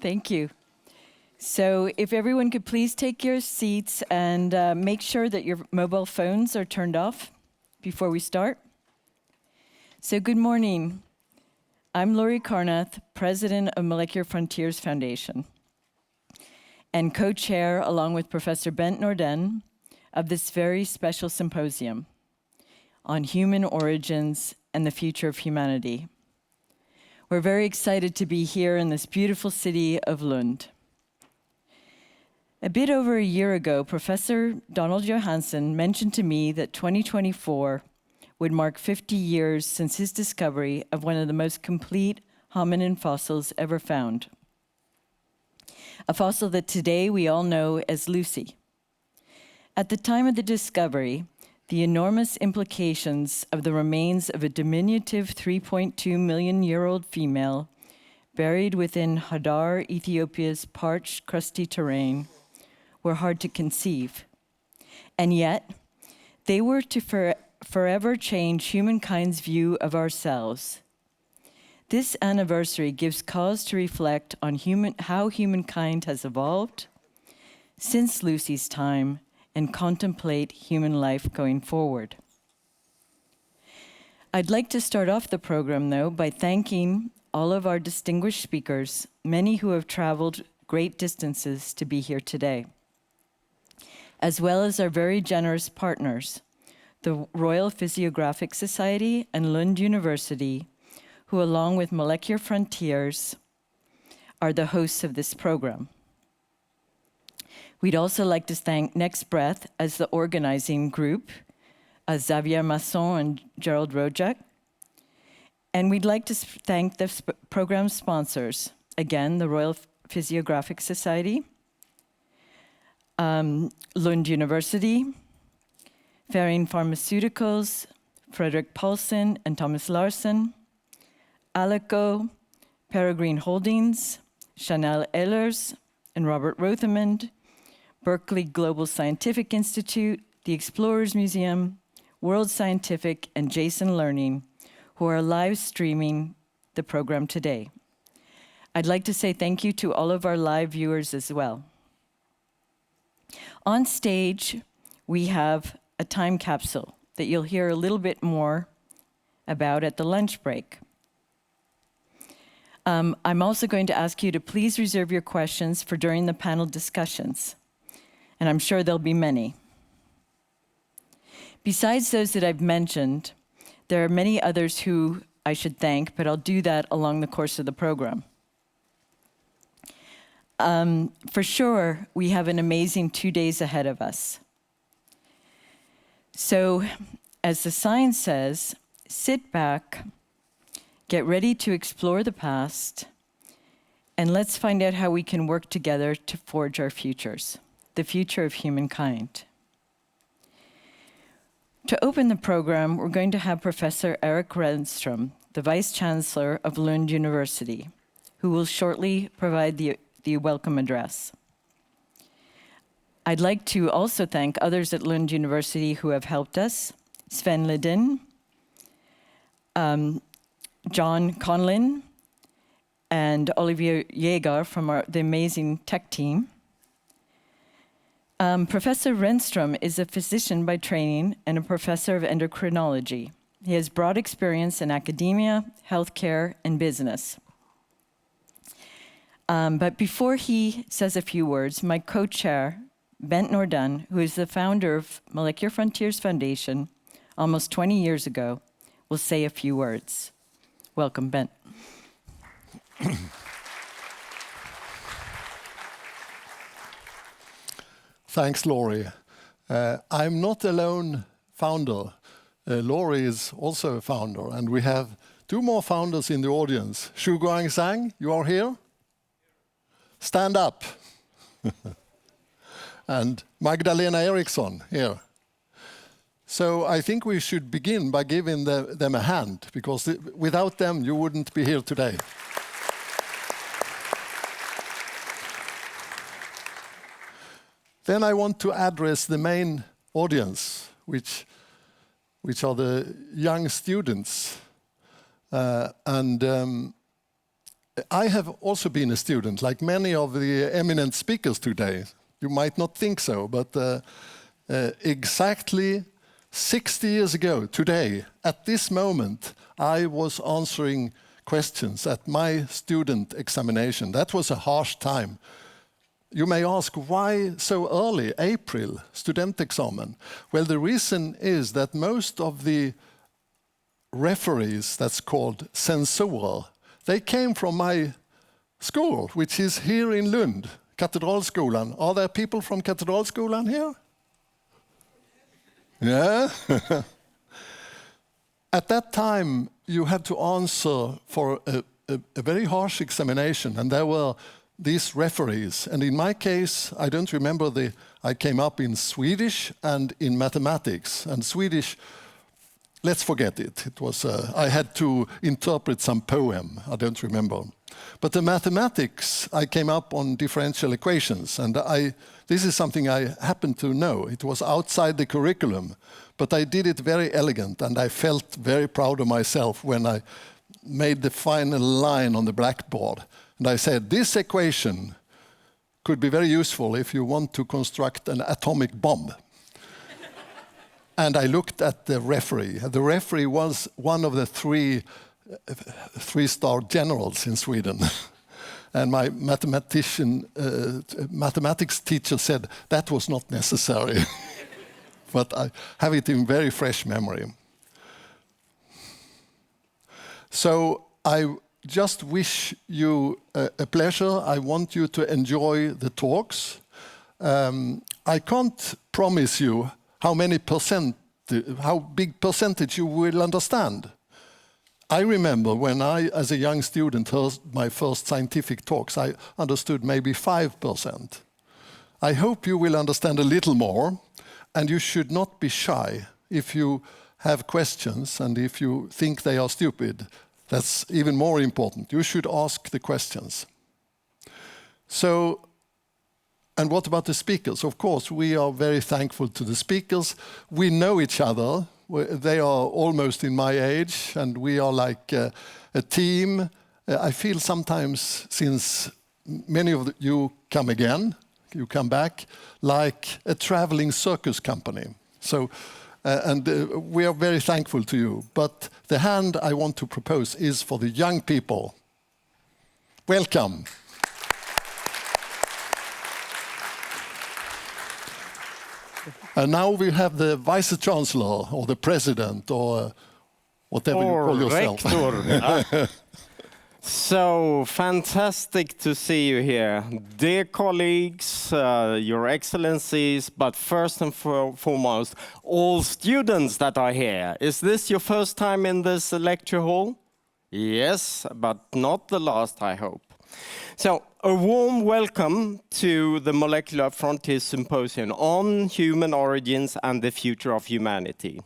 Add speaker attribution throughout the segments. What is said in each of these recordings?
Speaker 1: Thank you. So if everyone could please take your seats and make sure that your mobile phones are turned off before we start. So good morning. I'm Lorie Karnath, President of Molecular Frontiers Foundation, and co-chair, along with Professor Bengt Norden, of this very special symposium on human origins and the future of humanity. We're very excited to be here in this beautiful city of Lund. A bit over a year ago, Professor Donald Johanson mentioned to me that 2024 would mark 50 years since his discovery of one of the most complete hominin fossils ever found. A fossil that today we all know as Lucy. At the time of the discovery, the enormous implications of the remains of a diminutive 3.2 million-year-old female buried within Hadar, Ethiopia's parched, crusty terrain were hard to conceive. And yet, they were to forever change humankind's view of ourselves. This anniversary gives cause to reflect on how humankind has evolved since Lucy's time and contemplate human life going forward. I'd like to start off the program, though, by thanking all of our distinguished speakers, many who have traveled great distances to be here today, as well as our very generous partners, the Royal Physiographic Society and Lund University, who, along with Molecular Frontiers, are the hosts of this program. We'd also like to thank Next Breath as the organizing group, Xavier Masson and Gerald Rojak. And we'd like to thank the program sponsors, again, the Royal Physiographic Society, Lund University, Ferring Pharmaceuticals, Frederick Paulsen and Thomas Larsen, Alico, Peregrine Holdings, Chanel Ehlers, and Robert Rothermond, Berkeley Global Scientific Institute, the Explorers Museum, World Scientific, and Jason Learning, who are live streaming the program today. I'd like to say thank you to all of our live viewers as well. On stage, we have a time capsule that you'll hear a little bit more about at the lunch break. I'm also going to ask you to please reserve your questions for during the panel discussions, and I'm sure there'll be many. Besides those that I've mentioned, there are many others who I should thank, but I'll do that along the course of the program. For sure, we have an amazing 2 days ahead of us. So, as the sign says, sit back, get ready to explore the past, and let's find out how we can work together to forge our futures, the future of humankind. To open the program, we're going to have Professor Erik Renstrom, the Vice Chancellor of Lund University, who will shortly provide the welcome address. I'd like to also thank others at Lund University who have helped us, Sven Ledin, John Conlin, and Olivier Jäger from the amazing tech team. Professor Renstrom is a physician by training and a professor of endocrinology. He has broad experience in academia, healthcare, and business. But before he says a few words, my co-chair, Bengt Norden, who is the founder of Molecular Frontiers Foundation almost 20 years ago, will say a few words. Welcome, Bengt.
Speaker 2: Thanks, Lorie. I'm not alone founder. Lorie is also a founder, and we have two more founders in the audience. Shu Guangsang, you are here? Stand up. And Magdalena Eriksson, here. So I think we should begin by giving them a hand, because without them, you wouldn't be here today. Then I want to address the main audience, which are the young students. I have also been a student, like many of the eminent speakers today. You might not think so, but exactly 60 years ago today, at this moment, I was answering questions at my student examination. That was a harsh time. You may ask, why so early, April, studentexamen? Well, the reason is that most of the referees, that's called censorer, they came from my school, which is here in Lund, Katedralskolan. Are there people from Katedralskolan here? Yeah? At that time, you had to answer for a very harsh examination, and there were these referees. And in my case, I don't remember I came up in Swedish and in mathematics. And Swedish, let's forget it. It was, I had to interpret some poem, I don't remember. But the mathematics, I came up on differential equations, and this is something I happen to know. It was outside the curriculum, but I did it very elegant, and I felt very proud of myself when I made the final line on the blackboard. And I said, this equation could be very useful if you want to construct an atomic bomb. And I looked at the referee. The referee was one of the three-star generals in Sweden. And my mathematics teacher said that was not necessary. But I have it in very fresh memory. So I just wish you a pleasure. I want you to enjoy the talks. I can't promise you how big percentage you will understand. I remember when I, as a young student, heard my first scientific talks, I understood maybe 5%. I hope you will understand a little more, and you should not be shy. If you have questions and if you think they are stupid, that's even more important. You should ask the questions. So, and what about the speakers? Of course, we are very thankful to the speakers. We know each other. They are almost in my age, and we are like a team. I feel sometimes, since many of you come again, you come back, like a traveling circus company. So, we are very thankful to you. But the hand I want to propose is for the young people. Welcome. And now we have the Vice Chancellor, or the President, or whatever you call yourself.
Speaker 3: Rector. So fantastic to see you here. Dear colleagues, Your Excellencies, but first and foremost, all students that are here. Is this your first time in this lecture hall? Yes, but not the last, I hope. So, a warm welcome to the Molecular Frontiers Symposium on Human Origins and the Future of Humanity.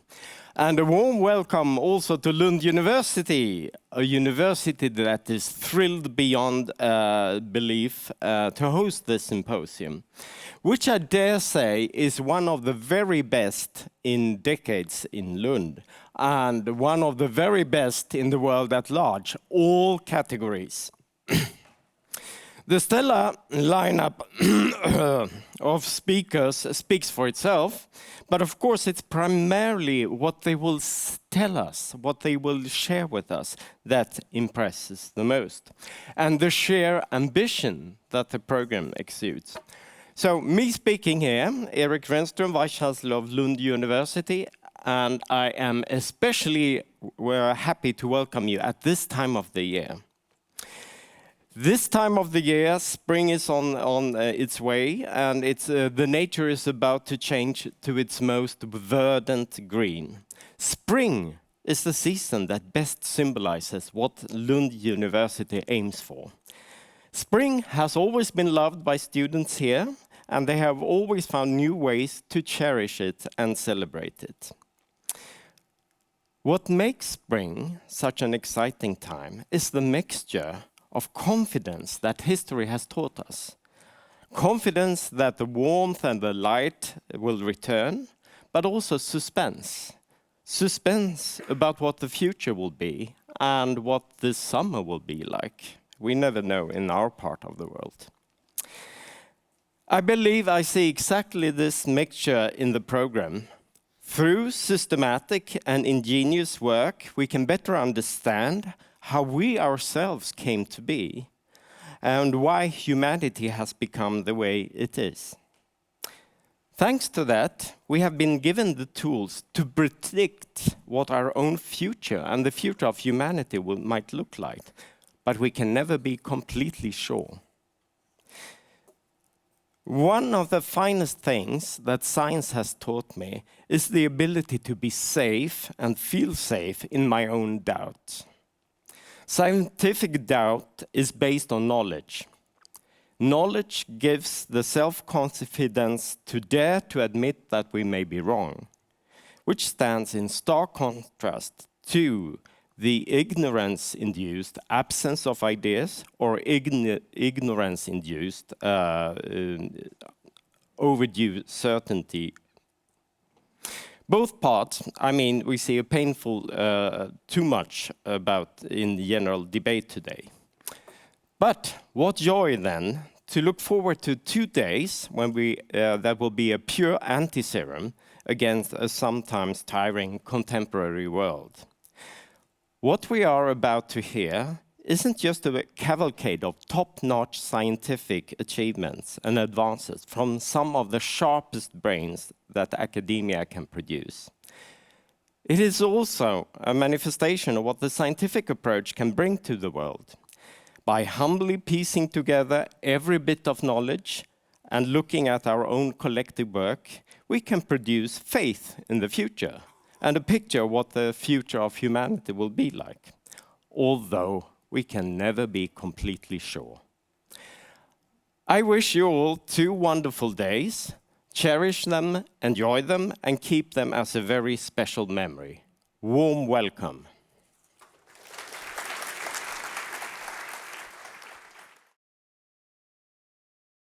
Speaker 3: And a warm welcome also to Lund University, a university that is thrilled beyond belief to host this symposium, which I dare say is one of the very best in decades in Lund, and one of the very best in the world at large, all categories. The stellar lineup of speakers speaks for itself, but of course it's primarily what they will tell us, what they will share with us, that impresses the most, and the sheer ambition that the program exudes. So me speaking here, Erik Renstrom, Vice Chancellor of Lund University, and I am especially happy to welcome you at this time of the year. This time of the year, spring is on its way, and the nature is about to change to its most verdant green. Spring is the season that best symbolizes what Lund University aims for. Spring has always been loved by students here, and they have always found new ways to cherish it and celebrate it. What makes spring such an exciting time is the mixture of confidence that history has taught us. Confidence that the warmth and the light will return, but also suspense. Suspense about what the future will be and what this summer will be like. We never know in our part of the world. I believe I see exactly this mixture in the program. Through systematic and ingenious work, we can better understand how we ourselves came to be and why humanity has become the way it is. Thanks to that, we have been given the tools to predict what our own future and the future of humanity might look like, but we can never be completely sure. One of the finest things that science has taught me is the ability to be safe and feel safe in my own doubt. Scientific doubt is based on knowledge. Knowledge gives the self-confidence to dare to admit that we may be wrong, which stands in stark contrast to the ignorance-induced absence of ideas or ignorance-induced overdue certainty. Both parts, I mean, we see a painful too much about in the general debate today. But what joy then to look forward to 2 days when that will be a pure anti-serum against a sometimes tiring contemporary world. What we are about to hear isn't just a cavalcade of top-notch scientific achievements and advances from some of the sharpest brains that academia can produce. It is also a manifestation of what the scientific approach can bring to the world. By humbly piecing together every bit of knowledge and looking at our own collective work, we can produce faith in the future and a picture of what the future of humanity will be like, although we can never be completely sure. I wish you all 2 wonderful days. Cherish them, enjoy them, and keep them as a very special memory. Warm welcome.